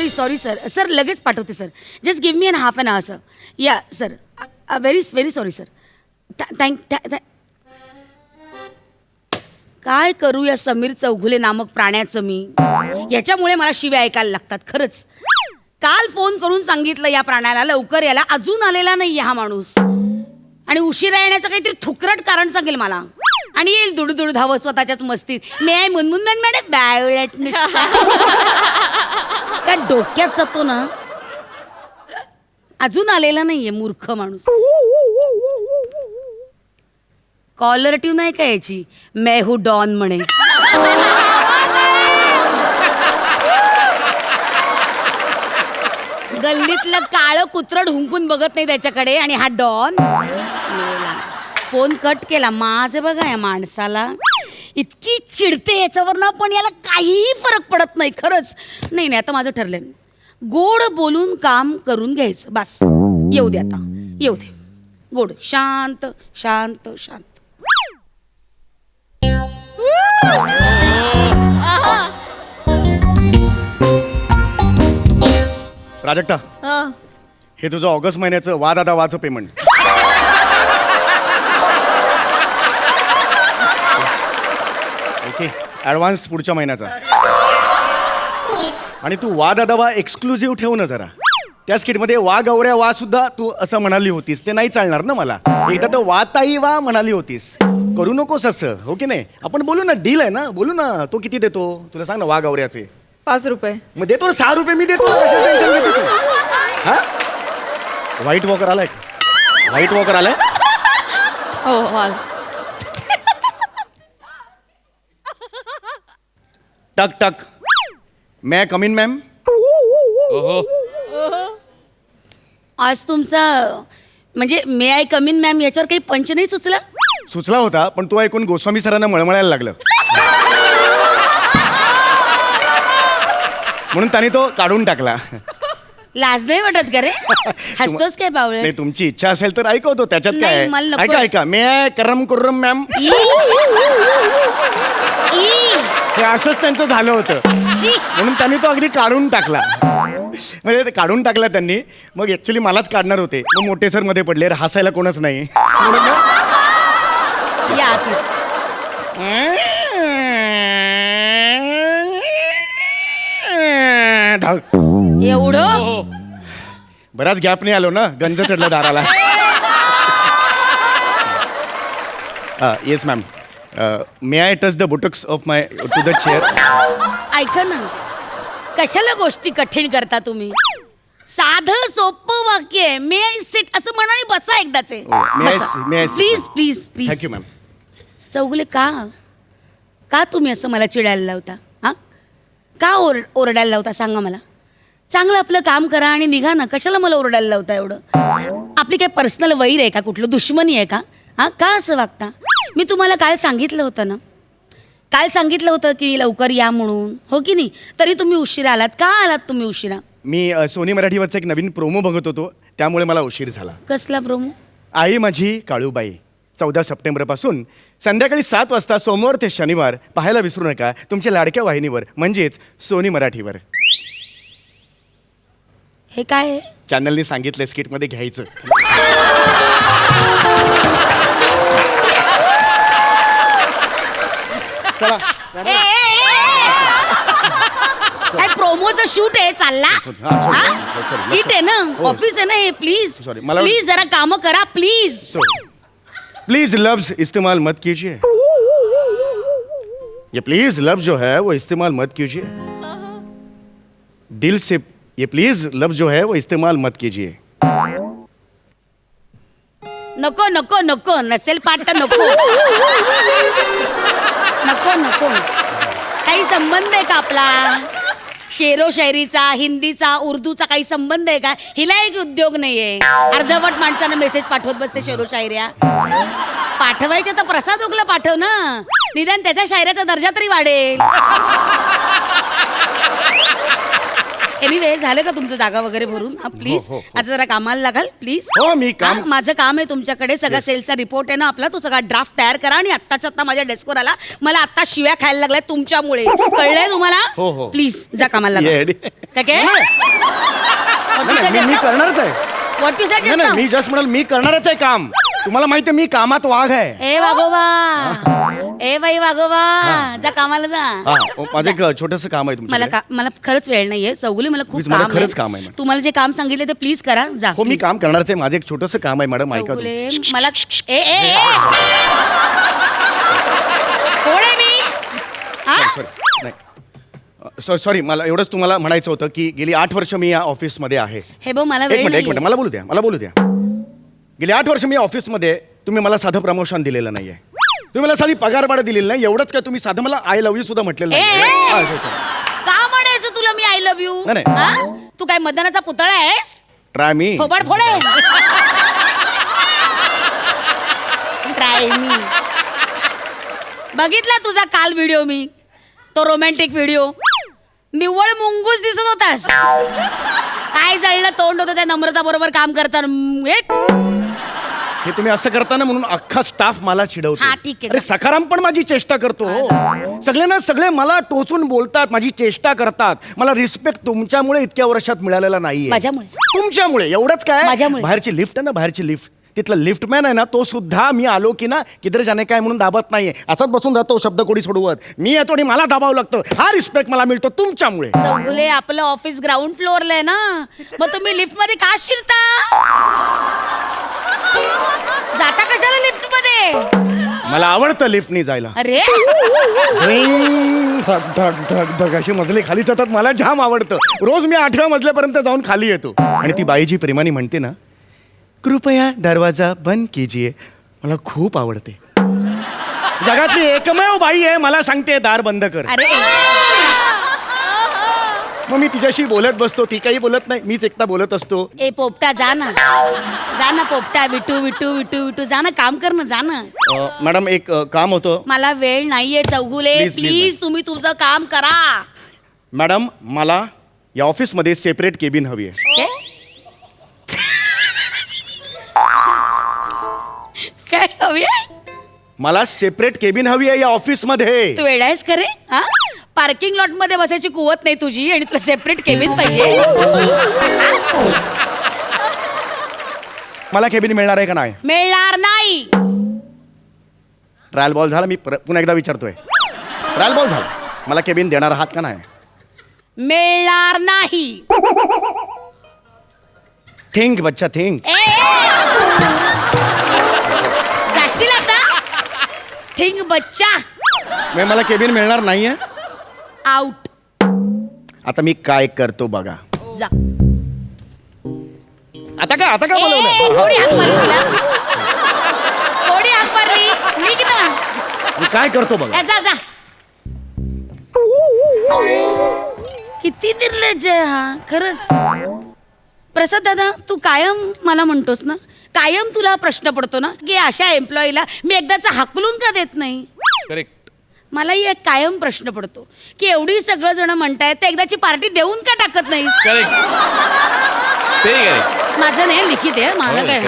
Sorry sir. Sir लगेच पाठवते sir. Just give me an half an hour sir. या sir. Very sorry sir. Thank काय करू या समीर चौघुले नामक प्राण्याचं मी. याच्यामुळे मला शिव्या ऐकायला लागतात खरंच. काल फोन करून सांगितलं या प्राण्याला लवकर यायला, अजून आलेला नाही हा माणूस. आणि उशिरा येण्याचं काहीतरी थुकरट कारण सांगेल मला आणि येईल दुडू धावत स्वतःच्याच मस्तीत. मी आहे मुनमुन मॅडम बॅवलेट काय डोक्यात जातो ना. अजून आलेला नाहीये मूर्ख माणूस. कॉलर ट्यून आहे का याची, मैं हू डॉन म्हणे. गल्लीतलं काळं कुत्रड हुंकून बघत नाही त्याच्याकडे आणि हा डॉन. फोन कट केला. माझे बघा या माणसाला इतकी चिडते याच्यावर ना, पण याला काहीही फरक पडत नाही खरंच. नाही आता माझं ठरलंय, गोड बोलून काम करून घ्यायचं बस. येऊ दे आता, येऊ दे. गोड शांत शांत शांत. प्राजक्ता, हे तुझं ऑगस्ट महिन्याचं वा दादा वाचं पेमेंट. ओके, ॲडव्हान्स पुढच्या महिन्याचा. आणि तू वा दादा वा एक्सक्लुझिव्ह ठेव ना जरा. त्या स्किटमध्ये वा गौऱ्या वा सुद्धा तू असं म्हणाली होतीस, ते नाही चालणार ना मला. एकदा तर वा ताई वा म्हणाली होतीस. करू नकोस असं, हो की नाही. आपण बोलू ना, डील आहे ना, बोलू ना. तो किती देतो तुला सांग ना वा गौऱ्याचे. 5 रुपये. मग देतो ना, 6 रुपये मी देतो. टेन्शन घेते तू. हा, व्हाईट वॉकर आलाय. व्हाईट वॉकर आलाय. हो. टक टक. मैं कम इन मॅम. आज तुमचा म्हणजे मे आय कम इन मॅम याच्यावर काही पंच नाही सुचला. सुचला होता, पण तो ऐकून गोस्वामी सरांना मळमळायला लागलं. म्हणून त्याने तो काढून टाकला. लाज नाही वाटत का रे. हसतोस काय बावळे. नाही, तुमची इच्छा असेल तर ऐकवतो, त्याच्यात नाही, काय. मला नको. ऐका मे आय करम कुर्रम मॅम. हे असंच त्यांचं झालं होतं, म्हणून त्यांनी तो अगदी काढून टाकला. म्हणजे ते काढून टाकला त्यांनी. मग ऍक्च्युली मलाच काढणार होते, मग मोठे सर मध्ये पडले. हसायला कोणच नाही. एवढं बराच गॅप नाही आलो ना, गंज चढला दाराला. Yes ma'am. May I touch the buttocks of my to the chair. ऐका ना, कशाला गोष्टी कठीण करता तुम्ही. साधं सोपं वाक्य आहे. मे आय सिट असं म्हणा आणि बसा एकदाचे. Please please please. Thank you ma'am. Chougule का तुम्ही असं मला चिडायला लावता. हा, का ओरडायला लावता सांगा मला. चांगलं आपलं काम करा आणि निघा ना. कशाला मला ओरडायला लावता एवढं. आपली काय पर्सनल वैर आहे का, कुठलं दुश्मनी आहे का. हा, का असं वागता. मी तुम्हाला काल सांगितलं होतं ना, काल सांगितलं होतं की लवकर या म्हणून, हो की नाही. तरी तुम्ही उशिरा आलात. का आलात तुम्ही उशिरा. मी सोनी मराठीवरचा एक नवीन प्रोमो बघत होतो, त्यामुळे मला उशीर झाला. कसला प्रोमो. आई माझी काळूबाई. 14 सप्टेंबरपासून संध्याकाळी 7 वाजता सोमवार ते शनिवार पाहायला विसरू नका तुमच्या लाडक्या वाहिनीवर, म्हणजेच सोनी मराठीवर. हे काय आहे. चॅनलने सांगितलं स्किटमध्ये घ्यायचं. चला. काय प्रोमोचं शूट आहे चालला. स्किट आहे ना, ऑफिस आहे ना हे. प्लीज प्लीज जरा काम करा प्लीज. प्लीज लफ्ज इस्तेमाल मत कीजिए. ये प्लीज लफ्ज जो है वो इस्तेमाल मत कीजिए. दिल से ये प्लीज लफ्ज जो है वो इस्तेमाल मत कीजिए. नको नको नको. नसेल पाठ तर नको. नको नको. काही संबंध आहे का आपला शेरो शायरीचा, हिंदीचा, उर्दूचा काही संबंध आहे का. हिला एक उद्योग नाहीये. अर्धवट माणसानं मेसेज पाठवत बसते शेरो शायऱ्या. पाठवायच्या तर प्रसाद उगला पाठव ना, निदान त्याच्या शायऱ्याचा दर्जा तरी वाढेल. एनिवे झालं का तुमचं जागा वगैरे भरून हा प्लीज हो, हो. आता जरा कामाला लागाल प्लीज हो, मी काम- माझं काम आहे तुमच्याकडे सगळा सेलचा रिपोर्ट आहे ना आपला तो सगळा ड्राफ्ट तयार करा आणि आत्ताच्या आत्ता माझ्या डेस्कवर आला मला आत्ता शिव्या खायला लागलाय तुमच्यामुळे कळलंय तुम्हाला हो, हो. प्लीज जा कामाला येडी. लागा काय नाही, मी करणारच आहे व्हॉट यू सेड नाही नाही मी जस्ट म्हणाल मी करणारच आहे काम तुम्हाला माहिती आहे मी कामात वाघ आहे ए वागोबा ए बाई वागोबा जा कामाला जा हा माझं एक छोटस काम आहे मला तुमच्याकडे मला खरंच वेळ नाहीये चौगुले मला खूप Please, मला काम खरंच काम आहे, मॅडम. तुम्हाला जे काम सांगितले ते प्लीज करा जा हो मी please. काम करणारच आहे माझं एक छोटस काम आहे मॅडम ऐका चौगुले तुम्ही. मला ए ए ए कोण आहे मी हा? सॉरी नाही सॉरी मला एवढंच तुम्हाला म्हणायचं होतं की गेली 8 वर्ष मी या ऑफिसमध्ये आहे हे बघ मला एक वेळ मिनिट नाहीये. मला बोलू द्या गेली 8 वर्ष मी ऑफिसमध्ये तुम्ही मला साधं प्रमोशन दिलेलं नाहीये तुम्ही मला साधी पगारवाढ दिलेली नाही एवढंच काय तुम्ही साधं मला आय लव्ह यू सुद्धा म्हटलेलं ए, नाही ए. हा, sorry. का म्हणायचं तुला मी आय लव्ह यू नाही, नाही. तू काय मतदानाचा पुतळा आहेस ट्राय मी फोबाड फोडे ट्राय मी बघितला तुझा काल व्हिडिओ मी तो रोमॅन्टिक व्हिडिओ निव्वळ मुंगूस दिसत होतास काय जळलं तोंड होतं त्या नम्रता बरोबर काम करताना हे तुम्ही असं करताना म्हणून अख्खा स्टाफ मला चिडवतो हा, ठीक आहे. अरे सखाराम पण माझी चेष्टा करतो सगळे सगळे मला टोचून बोलतात माझी चेष्टा करतात मला रिस्पेक्ट तुमच्यामुळे इतक्या वर्षात मिळालेला नाहीये माझ्यामुळे? तुमच्यामुळे एवढंच काय माझ्यामुळे? बाहेरची लिफ्ट आहे ना बाहेरची लिफ्ट तिथला लिफ्टमॅन आहे ना तो सुद्धा मी आलो की ना किधर जाणे काय म्हणून दाबत नाहीये असाच बसून राहतो शब्द कोडी सोडवत मी येतो आणि मला दाबावं लागतं हा रिस्पेक्ट मला मिळतो तुमच्यामुळे चौगुले आपलं ऑफिस ग्राउंड फ्लोअरला आहे ना मग तुम्ही लिफ्ट मध्ये का शिरता जाता कशाला लिफ्ट मध्ये मला आवडतं लिफ्टनी जायला अरे झिंग, धग धग धग धग अशी मजले खाली जातात मला जाम आवडतं रोज मी 8व्या मजल्यापर्यंत जाऊन खाली येतो आणि ती बाई जी प्रेमाने म्हणते ना कृपया दरवाजा बंद कीजिए मला खूप आवडते जगातली एकमेव बाई आहे मला सांगते दार बंद कर अरे मग मी तिच्याशी बोलत बसतो ती काही बोलत नाही मीच एकटा बोलत असतो ए पोपटा जा ना पोपटा विटू विटू विटू विटू जा ना काम कर ना जा ना मॅडम एक काम होतं मला वेळ नाहीये चौगुले Please, please, प्लीज तुम्ही तुझं काम करा मॅडम मला या ऑफिसमध्ये सेपरेट केबिन हवी आहे काय हवी मला सेपरेट केबिन हवी आहे या ऑफिसमध्ये तू वेळायस खरे हा पार्किंग लॉट मध्ये बसायची कुवत नाही तुझी आणि तुला सेपरेट केबिन पाहिजे मला केबिन मिळणार आहे का नाही मिळणार नाही ट्रायल बॉल झाला मी पुन्हा एकदा विचारतोय ट्रायल बॉल झाला मला केबिन देणार आहात का नाही मिळणार नाही थिंक बच्चा थिंक ए, जाशील आता थिंग बच्चा मी मला केबिन मिळणार नाहीये आउट आता मी काय करतो बघा जा आता का ए, बोलवलं थोडी हाक मारली तुला थोडी हाक मारली मी किती मी काय करतो बघा जा जा किती निर्लज्ज आहे हा खरंच प्रसाद दादा तू कायम मला म्हणतोस ना कायम तुला प्रश्न पडतो ना की अशा एम्प्लॉईला मी एकदाचा हाकलून का देत नाही करेक्ट मलाही एक कायम प्रश्न पडतो की एवढी सगळं जण म्हणतायत तर एकदाची पार्टी देऊन का टाकत नाहीस माझं नाही लिखित आहे मला काय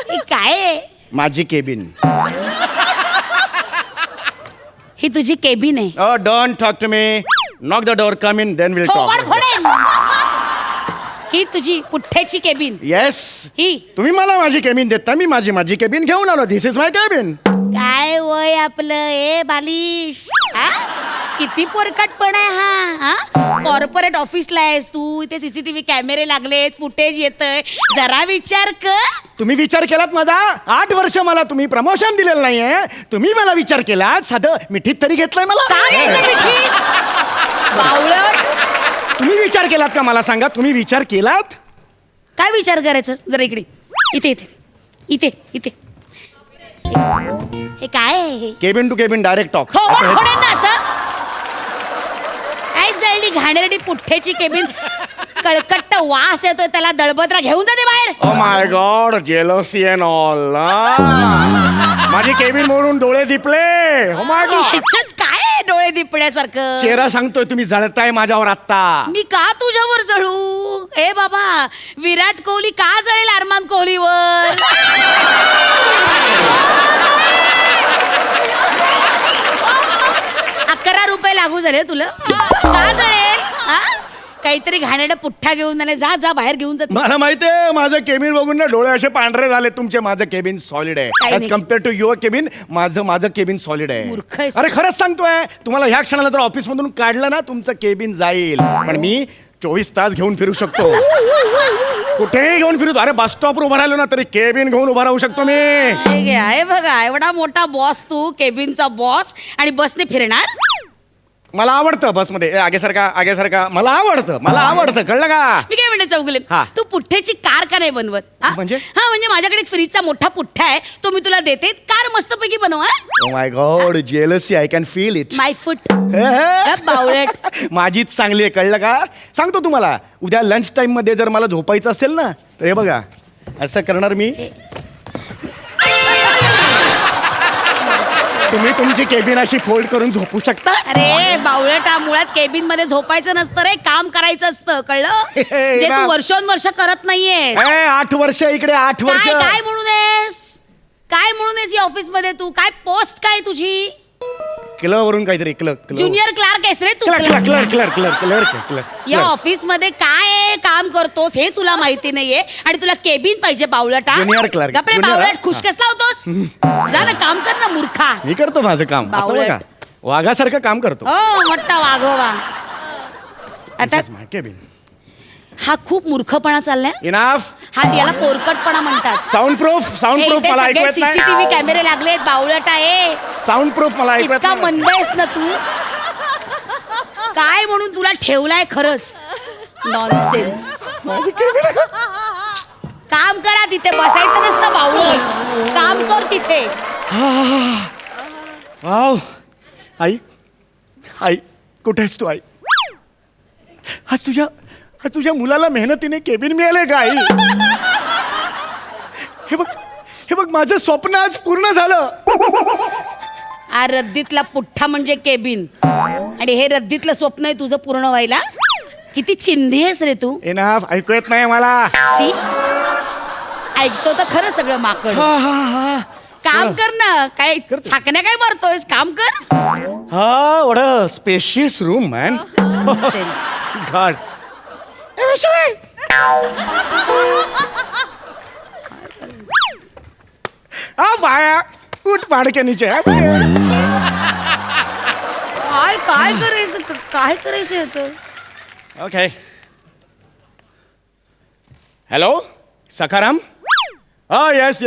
हे काय आहे माझी केबिन ही तुझी केबिन आहे don't talk to me knock the door come in then will थोबाड टॉक फोडेन. ही तुझी पुठ्ठ्याची केबिन येस ही तुम्ही मला माझी केबिन देता मी माझी केबिन घेऊन आलो दिस इज माय केबिन काय वय आपलं ए बालिश हा? किती पोरकटपण आहे हा कॉर्पोरेट ऑफिसला आहेस तू इथे सीसीटीव्ही कॅमेरे लागलेत फुटेज येतंय जरा विचार कर तुम्ही विचार केलात माझा 8 वर्ष मला तुम्ही प्रमोशन दिलेलं नाहीये तुम्ही मला विचार केलात साधं मिठीत तरी घेतलंय मला काय घ्यायचं मिठीत? बावळट तुम्ही विचार केलात का मला सांगा तुम्ही विचार केलात काय विचार करायचं जरा इकडे इथे इथे इथे इथे हे काय आहे हे cabin to cabin direct talk थोबाड फोडेन ना असं घाणेरडी पुठ्ठ्याची केबिन, कळकट्ट वास येतोय त्याला, दळबद्रा घेऊन जाते बाहेर. ओ my god, jealousy and all. माझी केबिन मोडून डोळे दिपले. ओ माय गॉड. ह्याच्यात काय आहे डोळे दिपण्यासारखं? चेहरा सांगतोय तुम्ही जळताय माझ्यावर आत्ता. मी का तुझ्यावर जळू? ए बाबा, विराट कोहली का जळेल अरमान कोहलीवर? 11 रुपये लागू झाले तुला, का जळेल? हा? काहीतरी घाणेरडा पुठ्ठा घेऊन जाणे, जा जा बाहेर घेऊन जा. मला माहितीये माझं केबिन बघून ना डोळे असे पांढरे झाले तुमचे. माझं केबिन सॉलिड आहे काही ऍज नाही. Compare to your cabin. माझं केबिन सॉलिड मूर्ख आहे. आहेस. अरे खरंच सांगतोय तुम्हाला, ह्या क्षणाला जर ऑफिस मधून काढलं ना तुमचं केबिन जाईल, पण मी 24 तास घेऊन फिरू शकतो. कुठेही घेऊन फिरू. अरे बस स्टॉपवर उभा राहिलो ना तरी केबिन घेऊन उभा राहू शकतो मी. आहे बघा, एवढा मोठा बॉस तू, केबिनचा बॉस, आणि बसने फिरणार. मला आवडतं बसमध्ये. आगे सारखा मला आवडतं कळलं का? मी काय म्हणते चौगुले, हा. तू पुठ्ठ्याची कार का नाही बनवत? हा? म्हणजे? हा, म्हणजे माझ्याकडे एक फ्रीजचा मोठा पुठ्ठा आहे, तो मी तुला देते, कार मस्तपैकी बनव. Oh my god, jealousy, I can feel it. My foot बावळट. माझीच चांगली आहे कळलं का? सांगतो तुम्हाला, उद्या लंच टाइम मध्ये जर मला झोपायचं असेल ना तर हे बघा, असं करणार मी. तुम्ही तुमची केबिन अशी फोल्ड करून झोपू शकता. अरे बावळटा, मुळात केबिन मध्ये झोपायचं नसतं रे, काम करायचं असतं, कळलं? जे तू वर्षोनवर्ष करत नाहीये. 8 वर्ष इकडे, 8 वर्ष. काय काय म्हणून आहेस? काय म्हणून आहेस या ऑफिस मध्ये तू? काय पोस्ट काय तुझी? क्लवरून काहीतरी ज्युनियर क्लार्क आहेस रे तू. क्लर्क. या ऑफिस मध्ये काय काम करतोस हे तुला माहिती नाहीये, आणि तुला केबिन पाहिजे बावळटा. Junior clerk. गप्रे Junior, बावळट, हा. खुशकस लावतोस. जा ना, काम कर ना मूर्खा. मी करतो माझं काम. आता बावळट. बघा, वाघासारखं काम करतो. हो, मोठा वाघोवा. आता केबिन. हा खूप मूर्खपणा चाललाय. इनाफ. हा, याला पोरकटपणा म्हणतात. साऊंड प्रूफ मला ऐकू येत नाही. सीसीटीव्ही कॅमेरे लागलेत बावळट आहे. साऊंड प्रूफ मला ऐकू येत इतका नाही. मंद आहेस ना तू. काय म्हणून तुला ठेवलाय खरंच. नॉनसेन्स. काम करा, तिथे बसायचं नसतं बावळट. काम कर तिथे. वाव. आई कुठे आहेस तू? आई, आज तुझ्या मुलाला मेहनतीने केबिन मिळाले का? आई, हे बघ माझं स्वप्न आज पूर्ण झालं. हा रद्दीतला पुठ्ठा म्हणजे केबिन, आणि हे रद्दीतलं स्वप्न आहे तुझं पूर्ण व्हायला. किती चिंधी आहेस रे तू. इनाफ. ऐकू येत नाही मला. शी. ऐकतो तर खरं सगळं माकड. काम कर ना, काय छाकण्या काय मारतोयस? काम कर. हा, what a spacious room man. God. बाया उठ पाड़ के नीचे. काय करायचं याचं? ओके. हॅलो सखाराम. येस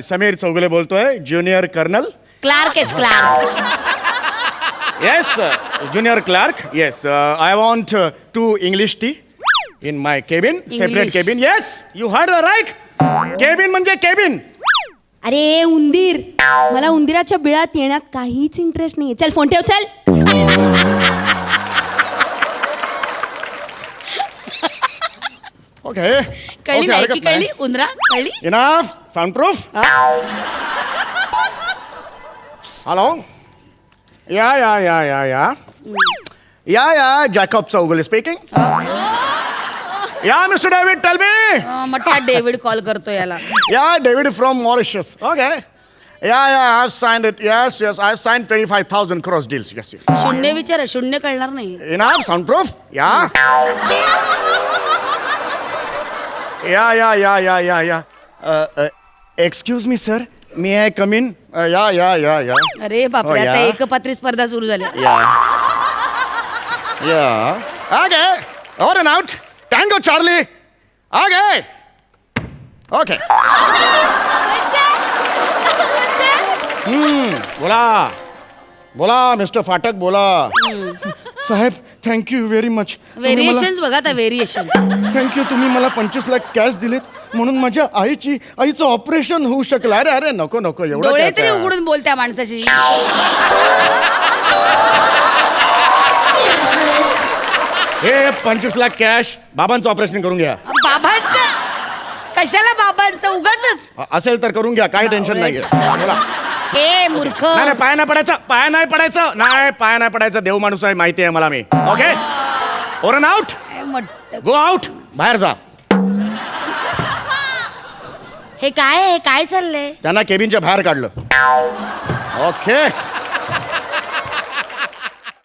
समीर चौगुले बोलतोय, ज्युनियर कर्नल. क्लार्क आहेस, clerk. Yes, junior clerk. Yes, I want 2 English tea in my cabin, separate English. Cabin. Yes, you heard the right. Cabin म्हणजे केबिन. अरे उंदीर, मला उंदिराच्या बिळात येण्यात काहीच इंटरेस्ट नाहीये. चल फोन ठेव, चल. ओके. कळली नाही की कळली? उंदरा कळली? इनफ. Sound proof. हॅलो. या जॅकॉब चौगुले स्पीकिंग. या मिस्टर डेव्हिड, टेल मी. मोठा डेव्हिड कॉल करतो याला. Yeah, David from Mauritius. Okay. Yeah, I've signed it. Yes, I've signed 25,000 cross deals. Yes. शून्य विचार, शून्य कळणार नाही. Enough, soundproof? Yeah. Yeah. Excuse me, sir. May I come in? Yeah. अरे बापरे, Oh, आता yeah. एकपात्री स्पर्धा सुरू झाल्या. Yeah. Okay. Over and out. Tango, Charlie. Okay. Okay. बोला मिस्टर फाटक, बोला. साहेब, थँक्यू व्हेरी मच. व्हेरिएशन बघा आता, व्हेरिएशन. थँक्यू, तुम्ही मला 25 लाख कॅश दिलेत म्हणून माझ्या आईचं ऑपरेशन होऊ शकलं. अरे नको एवढं डोळे काय तरी आता? उघडून बोल त्या माणसाशी. हे 25 लाख कॅश बाबांचं ऑपरेशन करून घ्या. बाबांचं कशाला बाबांचं उगाच असेल तर करून घ्या, काही टेन्शन नाही. बोला. ए मूर्ख नाही नाही, पाय नाही पडायचं, पाय नाही पडायचं, नाही पाय नाही पडायचं. देव माणूस आहे, माहिती आहे मला. मी okay. Oran out, go out, बाहेर जा. हे काय आहे? काय चाललंय? त्यांना केबिनच्या बाहेर काढलं. ओके.